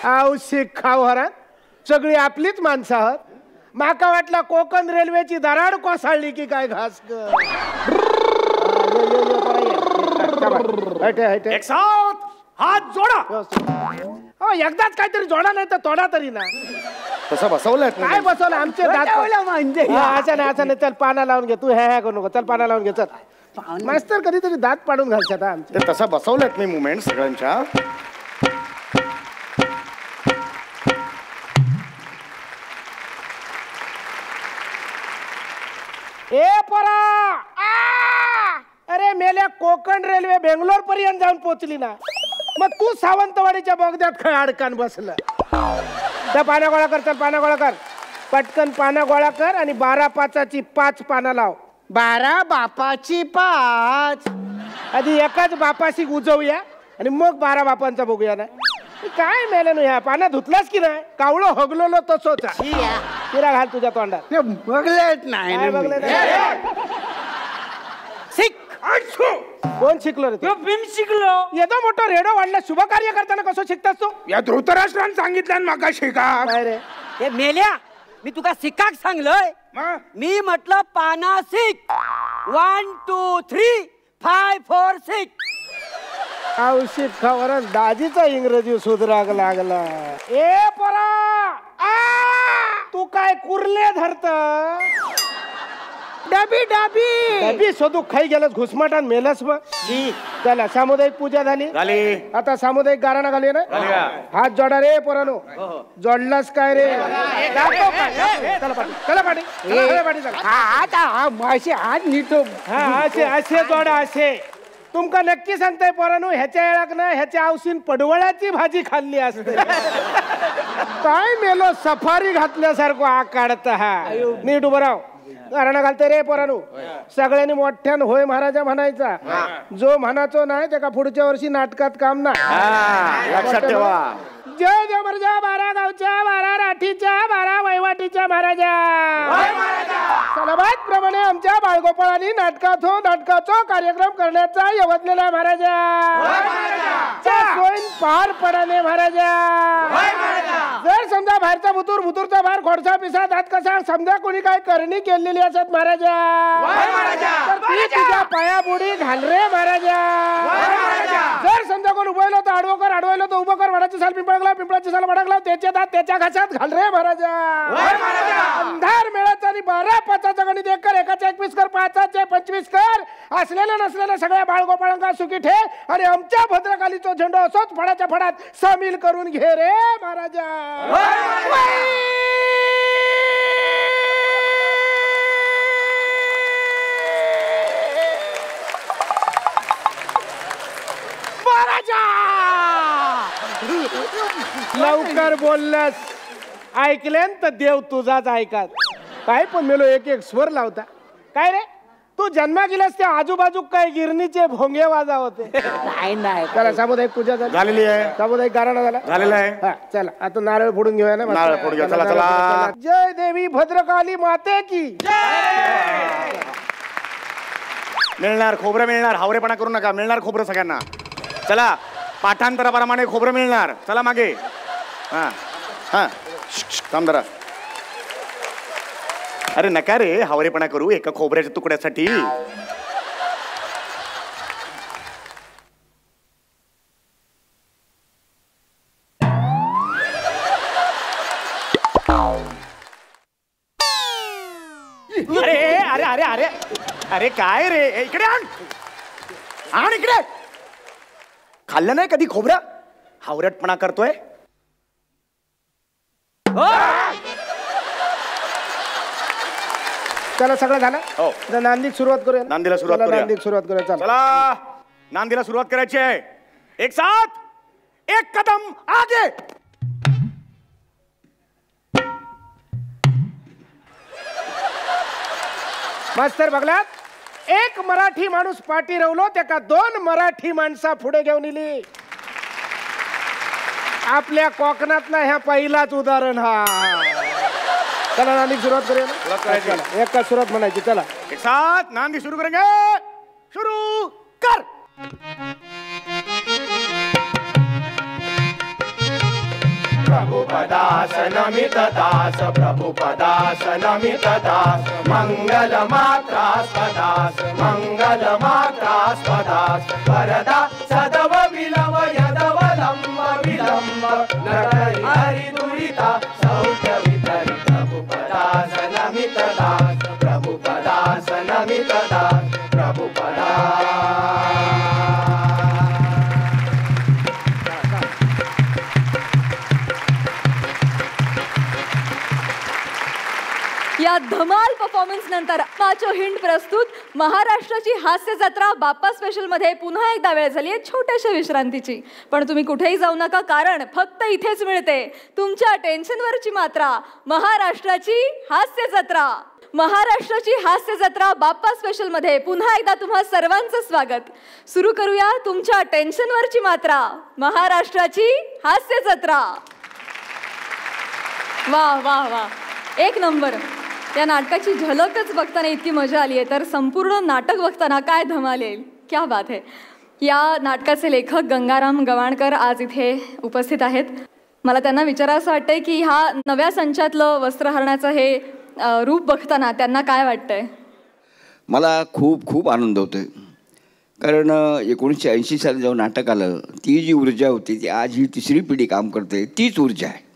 औशिक खाव हरा. सगळी आपलीच माणसं आहात. माका वाटला कोकण रेल्वेची दराड कोसळली की काय घास. एक साथ हात जोडा. हो एकदाच काहीतरी जोडा नाही तर तोडा तरी ना. तसं बसवलंय काय बसवलं आमचे दात. असं नाही चल पाना लावून घे. तू ह्या करू नको. चल पाना लावून घे. चल मास्तर कधीतरी दात पाडून घालतात आमचे. ते तसं बसवलंय मी मुवमेंट सगळ्यांच्या. ए पोरा. अरे मेल्या कोकण रेल्वे बेंगलोर पर्यंत जाऊन पोहोचली ना. मग तू सावंतवाडीच्या बोगद्यात खय अडकान बसलं. त्या पाना गोळा कर. चल पाना गोळा कर. पटकन पाना गोळा कर आणि 12 पाचाची 5 पाना लाव. 12 बापाची 5. आधी एकाच बापाशी उजवूया आणि मग 12 बापांचा बघूया ना. काय मेलं ह्या पाना धुतलास की नाही? कावळं हगलो तसोच. तिरा घाल तुझ्या तोंडात. बघलेत नाही. कोण शिकलो रे? भीम शिकलो. येतो मोठं रेडो वाढला. शुभ कार्य करताना कसं शिकतास तू? या धृतराष्ट्रानं सांगितलं माका शिका. काय रे? हे मेल्या मी तुका शिकाक सांगलोय. मी म्हटलं पाना शिक. 1 2 3 5 4 6. औषध खावर दाजीचा इंग्रजी सुधराग लागला. ए पोरा तू काय कुर्ले धरत? डबी डबी डबी शोधू खाई गेलस घुसमाटान मेलस मग चला सामुदायिक पूजा झाली आता सामुदायिक गाराणा घालूया ना हात जोडा रे पोरानो जोडलास काय रे चला पाठी हात नीट असे जोडा असे तुमका नक्की सांगताय पोरानो ह्याच्या येळाक ना ह्याच्या आवशीन पडवळाची भाजी खाल्ली असते काय मेलो सफारी घातल्यासारखं हा काढता हा नीट उभं राव गारणं घालते रे पोरानो सगळ्यांनी मोठ्यान होय महाराजा म्हणायचा जो म्हणाचो नाही त्याका पुढच्या वर्षी नाटकात काम नाही लक्षात ठेवा जय जबरजा 12 गावच्या 12 राठीच्या 12 वैवाटीच्या महाराजा सलाबाद प्रमाणे आमच्या बाळगोपाळांनी नाटकाचो कार्यक्रम करण्याचा यवतलेला महाराजा सोयीन पार पडाने महाराजा जर समजा बाहेरचा भुतूरचा बाहेर खोडसा पिसा दात कसा समजा कोणी काय करणी केलेली असत महाराजा तर ती तुझ्या पाया बुडी घाल रे महाराजा जर समजा कोण उभयलो तर आडवलो तर उभं कर वडाची साल पिंपळाची साल भडकला त्याच्या दात त्याच्या घासात घाल रे महाराजा अंधार मिळाचा आणि 12-5चा गणित 1 कर 1चा 21 कर 5चा 25 कर असलेल्या नसलेल्या सगळ्या बाळगोपाळांना सुखी ठे आणि आमच्या भद्रकालीचा झेंडा असोच फडाच्या फडात सामील करून घे रे महाराजा लवकर बोललास ऐकल्यान तर देव तुझाच ऐकात काय पण मेलो एक स्वर लावता काय रे तू जन्मा गेलास त्या आजूबाजू काय गिरणीचे भोंगे वाजा होते नाही चला सामुदायिक पूजा झालेली आहे सामुदायिक गारणा झालेला आहे चला आता नारळ फोडून घेऊया ना नारळ फोडून घ्या चला जय देवी भद्रकाली माते की मिळणार खोबरं मिळणार हावरेपणा करू नका मिळणार खोबरं सगळ्यांना चला पाठांतराप्रमाणे खोबरं मिळणार चला मागे हा हा थांब जरा अरे नका रे हावरेपणा करू एका खोबऱ्याच्या तुकड्यासाठी अरे अरे अरे अरे अरे काय रे इकडे आण इकडे खाल्लं नाही कधी खोबरं हावरटपणा करतोय चला सगळं झालं हो नांदीक सुरुवात करूया नांदीला सुरुवात करूया चला नांदीला सुरुवात करायची आहे एक साथ एक कदम आगे मास्तर बघलात एक मराठी माणूस पाठी रवलो त्याका 2 मराठी माणसा पुढे घेऊन इली आपल्या कोकणातला ह्या पहिलाच उदाहरण हा चला नांदी सुरुवात करूया एक का सुरुवात म्हणायची चला एक साथ नांदी सुरू करेंगे शुरू कर प्रभुपदास नमित दास प्रभुपदास नमित दास मंगल मात्रास्पदास मंगल मात्रास्पदास वरदा सदव विलव यदवलंब विलंब नटरि हरि दुरिता सौख्य वितरि प्रभुपदास नमित दास प्रभुपदास नमित दास प्रभुपदास या धमाल परफॉर्मन्स नंतर पाचो हिंट प्रस्तुत महाराष्ट्राची हास्य जत्रा बाप्पा स्पेशल मध्ये पुन्हा एकदा वेळ झाली आहे छोट्याशा विश्रांतीची पण तुम्ही कुठेही जाऊ नका कारण फक्त इथेच मिळते तुमच्या टेन्शनवरची मात्रा महाराष्ट्राची हास्य जत्रा महाराष्ट्राची हास्य जत्रा बाप्पा स्पेशल मध्ये पुन्हा एकदा तुम्हा सर्वांचं स्वागत सुरू करूया तुमच्या टेन्शनवरची मात्रा महाराष्ट्राची हास्य जत्रा वाह वाह वाह एक नंबर या नाटकाची झलकच बघताना इतकी मजा आली आहे तर संपूर्ण नाटक बघताना काय धमाल येईल क्या बात आहे या नाटकाचे लेखक गंगाराम गवाणकर आज इथे उपस्थित आहेत मला त्यांना विचारायचं वाटतंय की ह्या नव्या संचातलं वस्त्रहरणाचं हे रूप बघताना त्यांना काय वाटतंय मला खूप खूप आनंद होतोय कारण 1980 साली जेव्हा नाटक आलं ती जी ऊर्जा होती ती आज ही तिसरी पिढी काम करते तीच ऊर्जा आहे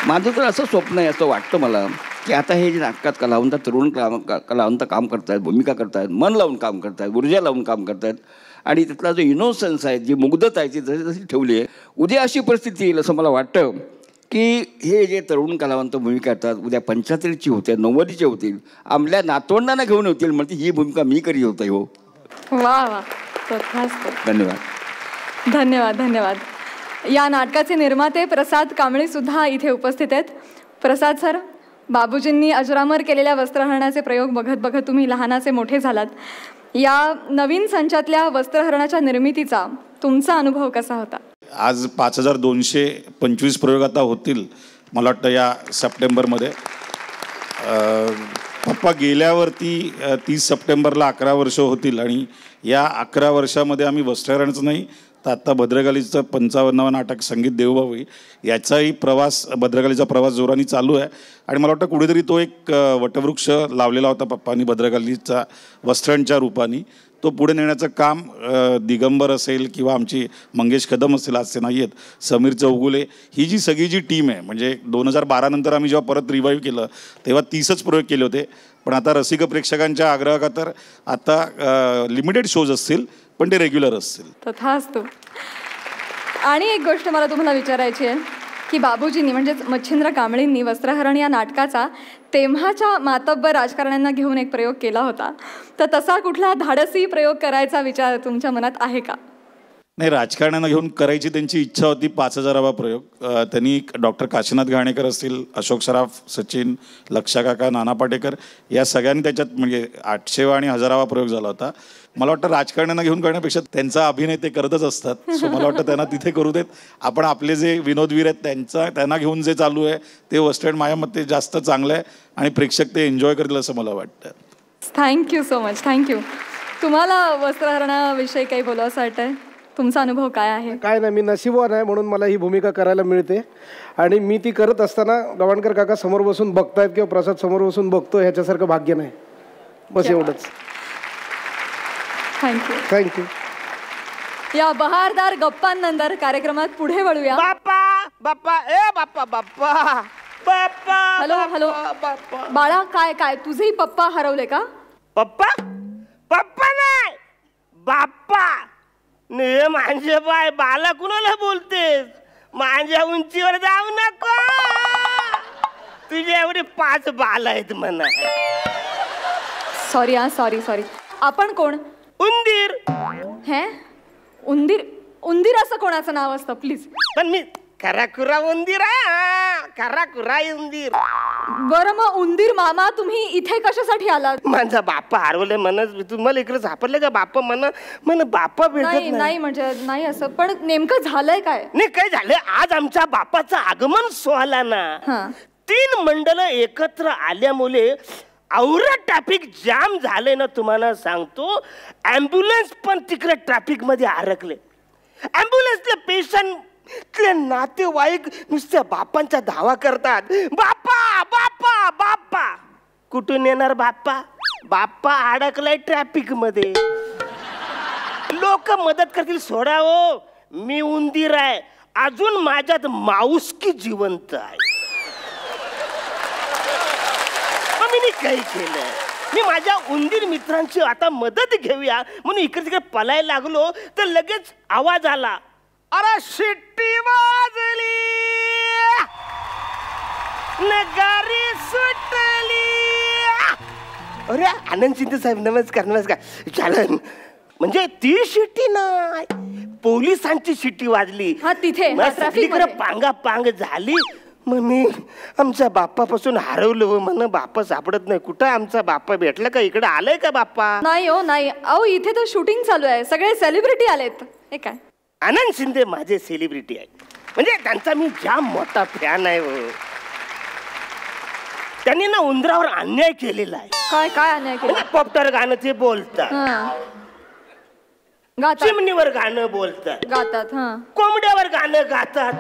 माझं तर असं स्वप्न आहे असं वाटतं मला की आता हे जे नाटकात कलावंत तरुण कलावंत काम करतायत, भूमिका करतायत, मन लावून काम करतायत, ऊर्जा लावून काम करतायत आणि त्यातला जो इनोसन्स आहे, जी मुग्धता आहे ती जशी जशी ठेवली आहे. उद्या अशी परिस्थिती येईल असं मला वाटतं की हे जे तरुण कलावंत भूमिका करतात उद्या 75ची होते, 90ची होतील, आपल्या नातवंडांना घेऊन होतील, म्हणजे ही भूमिका मी करी होतं. हो, वा वा, धन्यवाद. धन्यवाद धन्यवाद. या नाटकाचे निर्माते प्रसाद कांबळे सुद्धा इथे उपस्थित आहेत. प्रसाद सर, बाबूजींनी अजरामर केलेल्या वस्त्रहरणाचे प्रयोग बघत बघत तुम्ही लहानाचे मोठे झालात. या नवीन संचातल्या वस्त्रहरणाच्या निर्मितीचा तुमचा अनुभव कसा होता? आज 5225 प्रयोग आता होतील मला वाटतं या सप्टेंबरमध्ये. पप्पा गेल्यावरती 30 सप्टेंबरला 11 वर्ष होतील आणि या 11 वर्षामध्ये आम्ही वस्त्रहरणाचं नाही तर आत्ता भद्रकालीचं 55वं नाटक संगीत देवभावी याचाही प्रवास, भद्रकालीचा प्रवास जोराने चालू आहे. आणि मला वाटतं कुठेतरी तो एक वटवृक्ष लावलेला होता पप्पांनी भद्रकालीचा वस्त्रांच्या रूपाने, तो पुढे नेण्याचं काम दिगंबर असेल किंवा आमची मंगेश कदम असेल, आज ते नाही आहेत, समीर चौगुले, ही जी सगळी जी टीम आहे, म्हणजे 2012 नंतर आम्ही जेव्हा परत रिवाईव्ह केलं तेव्हा 30च प्रयोग केले होते. पण आता रसिक प्रेक्षकांच्या आग्रहाखातर आता लिमिटेड शोज असतील पण ते रेग्युलर असतील. तथास्तु. आणि एक गोष्ट मला तुम्हाला विचारायची आहे की बाबूजींनी म्हणजेच मच्छिंद्र कांबळेंनी वस्त्रहरण या नाटकाचा तेव्हाच्या मातब्बर राजकारण्यांना घेऊन एक प्रयोग केला होता, तर तसा कुठला धाडसी प्रयोग करायचा विचार तुमच्या मनात आहे का? नाही, राजकारण्यांना घेऊन करायची त्यांची इच्छा होती. 5000वा प्रयोग त्यांनी डॉक्टर काशीनाथ घाणेकर असतील, अशोक सराफ, सचिन, लक्षा काका, नाना पाटेकर या सगळ्यांनी त्याच्यात म्हणजे 800वा आणि 1000वा प्रयोग झाला होता. मला वाटतं राजकारण्यांना घेऊन करण्यापेक्षा त्यांचा अभिनय ते करतच असतात. सो मला वाटतं त्यांना तिथे करू देत. आपण आपले जे विनोदवीर आहेत त्यांना घेऊन जे चालू आहे ते वेस्टर्न माझ्या मते जास्त चांगलं आहे आणि प्रेक्षक ते एन्जॉय करतील असं मला वाटतं. Thank you so much. थँक्यू. तुम्हाला वस्त्रहरणाविषयी काही बोलावंसं वाटतंय? तुमचा अनुभव काय आहे? काय नाही, मी नशीबवान आहे म्हणून मला ही भूमिका करायला मिळते आणि मी ती करत असताना गवाणकर काका समोर बसून बघतायत किंवा प्रसाद समोर बसून बघतो ह्याच्यासारखं भाग्य नाही. बस एवढंच. थँक्यू. थँक्यू. या बहारदार गप्पांनंतर कार्यक्रमात पुढे वळूया. बाप्पा बाप्पा, ए बाप्पा बाप्पा बाप्पा. हॅलो हॅलो बाळा, काय काय तुझेही पप्पा हरवले का? पप्पा पप्पा नाही, बाप्पा. ने माझे बाय बाला कुणाला बोलतेस? माझ्या उंचीवर जाऊ नको, तुझ्या एवढे 5 बाल आहेत म्हणा. सॉरी हा, सॉरी सॉरी. आपण कोण? उंदीर. हे उंदीर? उंदीर असं कोणाचं नाव असतं प्लीज? पण मी खराखुरा उंदीर आहे, खराखुरा उंदीर. बरं मग उंदीर मामा तुम्ही इथे कशासाठी आलात? माझा बाप्पा हरवले म्हणत तुम्हाला इकडे सापडले का? बाप्पा म्हण बाप्पा भेटत नाही म्हणजे नाही असं, पण नेमकं झालंय काय? नाही काय झालं, आज आमच्या बाप्पाचं आगमन सोहळा ना, 3 मंडळ एकत्र आल्यामुळे औरत ट्रॅफिक जाम झाले ना. तुम्हाला सांगतो, ॲम्ब्युलन्स पण तिकडे ट्रॅफिक मध्ये अडकले. ॲम्ब्युलन्सले पेशंट नातेवाईक नुसत्या बाप्पांचा धावा करतात, बाप्पा बाप्पा बाप्पा. कुठून येणार बाप्पा? बाप्पा अडकलाय ट्रॅफिक मध्ये. लोक मदत करतील, सोडा हो, मी उंदीर आहे, अजून माझ्यात माऊसकी जिवंत आहे. मी काही केलं, मी माझ्या उंदीर मित्रांची आता मदत घेऊया म्हणून इकडे तिकडे पलायला लागलो तर लगेच आवाज आला, अरे शिट्टी वाजली, नगारी सुटली. अरे आनंद शिंदे साहेब नमस्कार. नमस्कार. चालन म्हणजे ती शिट्टी नाही, पोलिसांची शिट्टी वाजली. तिथे पांगा पांग झाली. मग मी आमच्या बाप्पापासून हरवलो, म्हण बाप्पा सापडत नाही. कुठं आमचा बाप्पा भेटला का? इकडे आलाय का बाप्पा? नाही हो नाही. अहो इथे तर शूटिंग चालू आहे, सगळे सेलिब्रिटी आलेत. हे काय? आनंद शिंदे माझे सेलिब्रिटी आहे, म्हणजे त्यांचा मी जाम मोठा फॅन आहे. हो, त्यांनी ना उंदरावर अन्याय केलेला आहे. काय काय अन्याय केला? पॉप्टर गाणं ते बोलतात, चिमणीवर गाणं बोलतात, गातात, कोंबड्यावर गाणं गातात.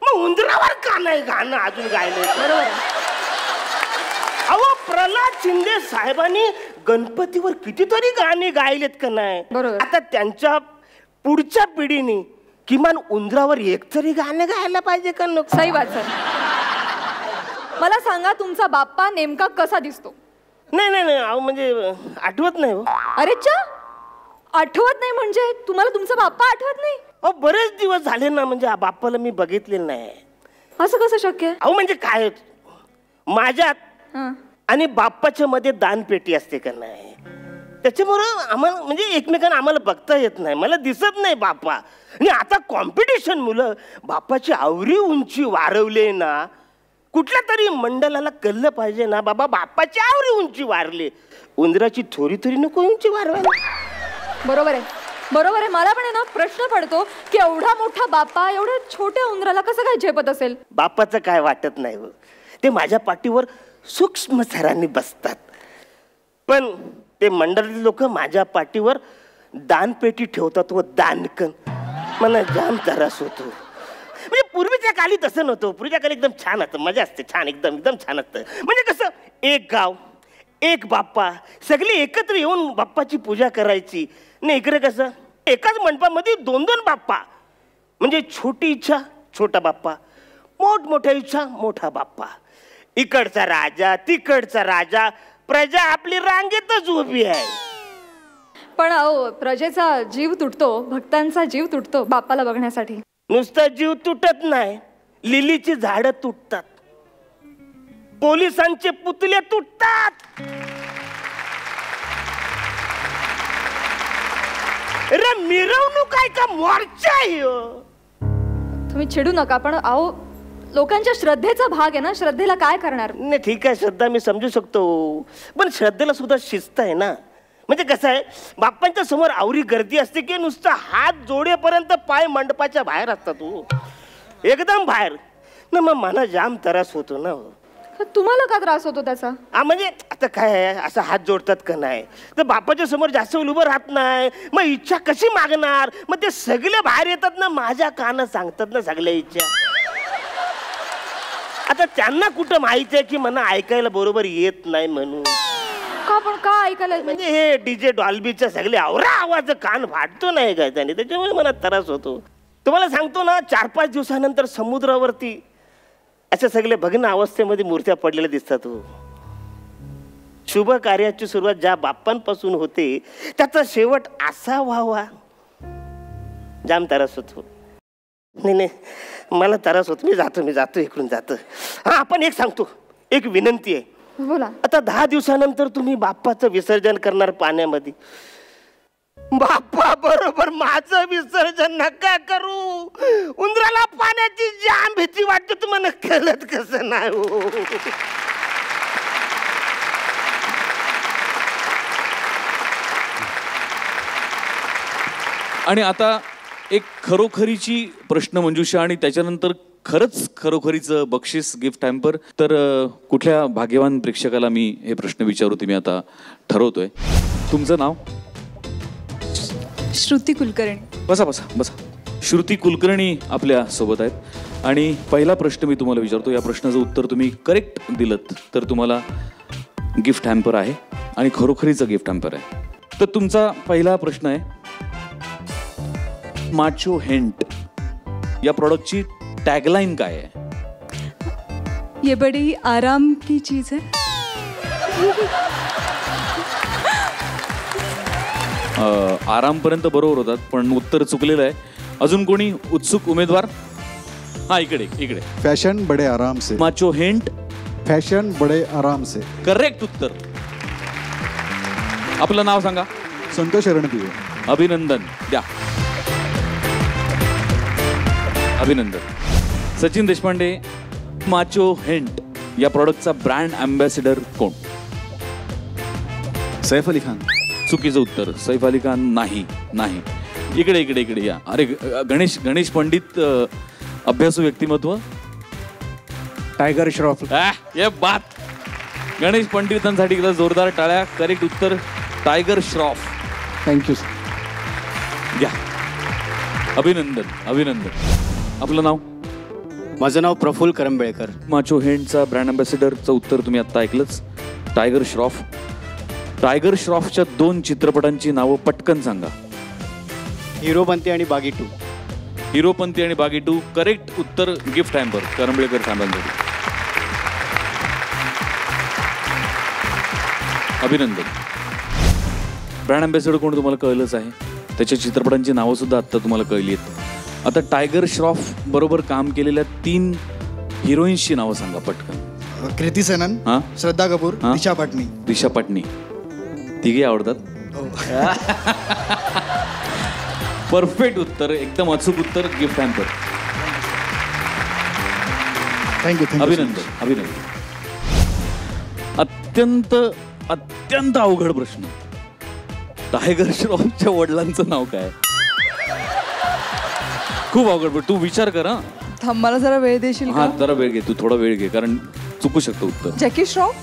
मग उंदरावर का नाही गाणं अजून गायलं? बरोबर. अहो प्रल्हाद शिंदे साहेबांनी गणपतीवर कितीतरी गाणी गायलेत का नाही? बरोबर. आता त्यांच्या पुढच्या पिढीने किमान उंदरावर एक तरी गाणं गायला पाहिजे का नको? सही बात सर. मला सांगा तुमचा बाप्पा नेमका कसा दिसतो? नाही अहो म्हणजे आठवत नाही हो. अरे चा, आठवत नाही म्हणजे तुम्हाला तुमचा बाप्पा आठवत नाही? अहो बरेच दिवस झाले ना, म्हणजे बाप्पाला मी बघितलेलं नाही. असं कसं शक्य आहे? अहो म्हणजे काय माझ्यात हं. आणि बाप्पाच्या मध्ये दानपेटी असते का नाही, त्याच्यामुळं आम्हाला म्हणजे एकमेकांना आम्हाला बघता येत नाही, मला दिसत नाही बाप्पा. आणि आता कॉम्पिटिशन मुलं बाप्पाची आवरी उंची वाढवले ना, कुठल्या तरी मंडळाला कळलं पाहिजे ना बाबा बाप्पाची आवरी उंची वाढली, उंदराची थोडी थोडी नको उंची वाढवायला. बरोबर आहे. मला पण आहे ना प्रश्न पडतो की एवढा मोठा बाप्पा एवढ्या छोट्या उंदराला कसं काय झेपत असेल? बाप्पाचं काय वाटत नाही हो, ते माझ्या पाठीवर सूक्ष्म सरांनी बसतात, पण ते मंडळातील लोक माझ्या पाठीवर दानपेटी ठेवतात व दानकन, मला जाम त्रास होतो. म्हणजे पूर्वीच्या काली तसं नव्हतं, पूर्वीच्या काली एकदम छान होतं, मजा असते, छान एकदम छान असतं. म्हणजे कसं एक गाव एक बाप्पा सगळे एकत्र येऊन बाप्पाची पूजा करायची. नाही इकडे कसं एकाच मंडपामध्ये 2-2 बाप्पा, म्हणजे छोटी इच्छा छोटा बाप्पा, मोठमोठ्या इच्छा मोठा बाप्पा, इकडचा राजा तिकडचा राजा, प्रजा आपली रांगेतच उभी आहे. पण अहो प्रजेचा जीव तुटतो, भक्तांचा जीव तुटतो बाप्पाला बघण्यासाठी. नुसता जीव तुटत नाही, लिलीची झाडं तुटतात, पोलिसांचे पुतळे तुटतात. अरे मिरवणूक आहे का मोर्चा आहे? तुम्ही चिडू नका, पण अहो लोकांच्या श्रद्धेचा भाग आहे ना, श्रद्धेला काय करणार? नाही ठीक आहे, श्रद्धा मी समजू शकतो, पण श्रद्धेला सुद्धा शिस्त आहे ना. म्हणजे कसं आहे, बाप्पांच्या समोर आवरी गर्दी असते की नुसतं हात जोडेपर्यंत पाय मंडपाच्या बाहेर असतात, हो एकदम बाहेर ना, मग मला जाम त्रास होतो ना. तुम्हाला का त्रास होतो त्याचा? म्हणजे आता काय आहे, असं हात जोडतात का नाही, तर बाप्पाच्या समोर जास्त वेळ उभं राहत नाही, मग इच्छा कशी मागणार, मग ते सगळे बाहेर येतात ना, माझ्या कानात सांगतात ना सगळ्या इच्छा. आता त्यांना कुठं माहिती आहे की मला ऐकायला बरोबर येत नाही म्हणून. का पण का ऐकायला? म्हणजे हे डीजे डॉल्बीचा सगळे आवरा आवाज कान फाटतो नाही का त्याने, त्याच्यामुळे मला त्रास होतो. तुम्हाला सांगतो ना, 4-5 दिवसानंतर समुद्रावरती अशा सगळे भग्न अवस्थेमध्ये मूर्त्या पडलेल्या दिसतात. शुभ कार्याची सुरुवात ज्या बाप्पांपासून होते त्याचा शेवट असा व्हावा, जाम त्रास होतो. नाही मला त्रास होतो, मी जातो इकडून जातो. हा पण एक सांगतो, एक विनंती आहे. बोला. आता 10 दिवसानंतर तुम्ही बाप्पाचं विसर्जन करणार पाण्यामध्ये, बाप्पा बरोबर माझं विसर्जन नका करू. उंदराला पाण्याची जाम भीती वाटते, तुम्हाला कळत कसं नाही हो. आणि आता एक खरोखरीची प्रश्न मंजुषा आणि त्याच्यानंतर खरंच खरोखरीचं बक्षीस गिफ्ट हॅम्पर. तर कुठल्या भाग्यवान प्रेक्षकाला मी हे प्रश्न विचारू ते मी आता ठरवतोय. तुमचं नाव? श्रुती कुलकर्णी. बसा बसा बसा. श्रुती कुलकर्णी आपल्या सोबत आहेत आणि पहिला प्रश्न मी तुम्हाला विचारतो. या प्रश्नाचं उत्तर तुम्ही करेक्ट दिलत तर तुम्हाला गिफ्ट हॅम्पर आहे आणि खरोखरीचं गिफ्ट हॅम्पर आहे. तर तुमचा पहिला प्रश्न आहे, माचो हेंट या प्रॉडक्टची टॅगलाईन काय आहे? ये बड़ी आराम की चीज है. आरामपर्यंत बरोबर होतात पण उत्तर चुकलेलं आहे. अजून कोणी उत्सुक उमेदवार? हा इकडे. फॅशन बडे आराम से. माचो हेंट फॅशन बडे आराम से. करेक्ट उत्तर. आपलं नाव सांगा. संतोष रणदिवे. अभिनंदन द्या. अभिनंदन. सचिन देशपांडे, माचो हेंट या प्रॉडक्टचा ब्रँड अँबॅसिडर कोण? सैफ अली खान. चुकीचं उत्तर. सैफ अली खान नाही. इकडे या. अरे गणेश पंडित अभ्यासू व्यक्तिमत्व. टायगर श्रॉफ. ये बात. गणेश पंडितांसाठी एकदा जोरदार टाळ्या. करेक्ट उत्तर टायगर श्रॉफ. थँक्यू. घ्या. अभिनंदन. आपलं नाव? माझं नाव प्रफुल्ल करंबेळकर. माचो हेंटचा ब्रँड अँबॅसिडरचं उत्तर तुम्ही आत्ता ऐकलंच, टायगर श्रॉफ. टायगर श्रॉफच्या 2 चित्रपटांची नावं पटकन सांगा. हिरोपंती आणि बागी 2. हिरोपंती आणि बागी 2 करेक्ट उत्तर. गिफ्ट हॅम्पर करंबेळकर साहेबांसाठी. अभिनंदन. ब्रँड अँबॅसेडर कोण तुम्हाला कळलंच आहे. त्याच्या चित्रपटांची नावं सुद्धा आत्ता तुम्हाला कळली आहेत. आता टायगर श्रॉफ बरोबर काम केलेल्या 3 हिरोईन्सची नावं सांगा पटकन. कृती सेनन, श्रद्धा कपूर, दिशा पाटनी. दिशा पाटनी. तिघे आवडतात. परफेक्ट उत्तर, एकदम अचूक उत्तर. Gift hamper. थँक्यू. अभिनंदन. अभिनंदन. अत्यंत अत्यंत अवघड प्रश्न. टायगर श्रॉफच्या वडिलांचं नाव काय? खूप अवघड. तू विचार कर. थांब, मला जरा वेळ देशील का? हा, जरा वेळ घे. तू थोडा वेळ घे, कारण चुकू शकतो उत्तर. जॅकी श्रॉफ.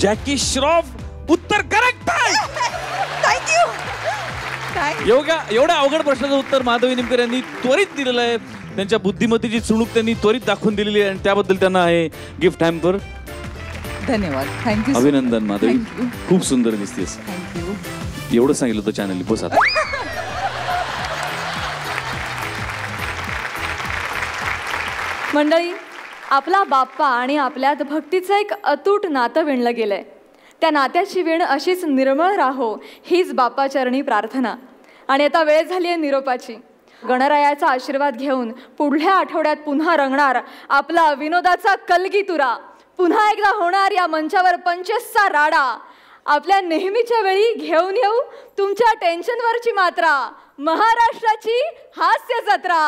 जॅकी श्रॉफ उत्तर करेक्ट आहे. थँक्यू. एवढ्या अवघड प्रश्नाचं उत्तर माधवी निमकर यांनी त्वरित दिलेलं आहे. त्यांच्या बुद्धिमत्तेची चुणूक त्यांनी त्वरित दाखवून दिलेली आहे आणि त्याबद्दल त्यांना आहे गिफ्ट हॅम्पर. धन्यवाद. थँक्यू. अभिनंदन माधवी. खूप सुंदर दिसतेस. एवढं सांगितलं होतं चॅनल. बस आता. मंडळी, आपला बाप्पा आणि आपल्यात भक्तीचं एक अतूट नातं विणलं गेलंय. त्या नात्याची विण अशीच निर्मळ राहो हीच बाप्पाचरणी प्रार्थना. आणि आता वेळ झाली आहे निरोपाची. गणरायाचा आशीर्वाद घेऊन पुढल्या आठवड्यात पुन्हा रंगणार आपला विनोदाचा कलगीतुरा. पुन्हा एकदा होणार या मंचावर पंचेसचा राडा. आपल्या नेहमीच्या वेळी घेऊन येऊ तुमच्या टेन्शनवरची मात्रा. महाराष्ट्राची हास्य जत्रा.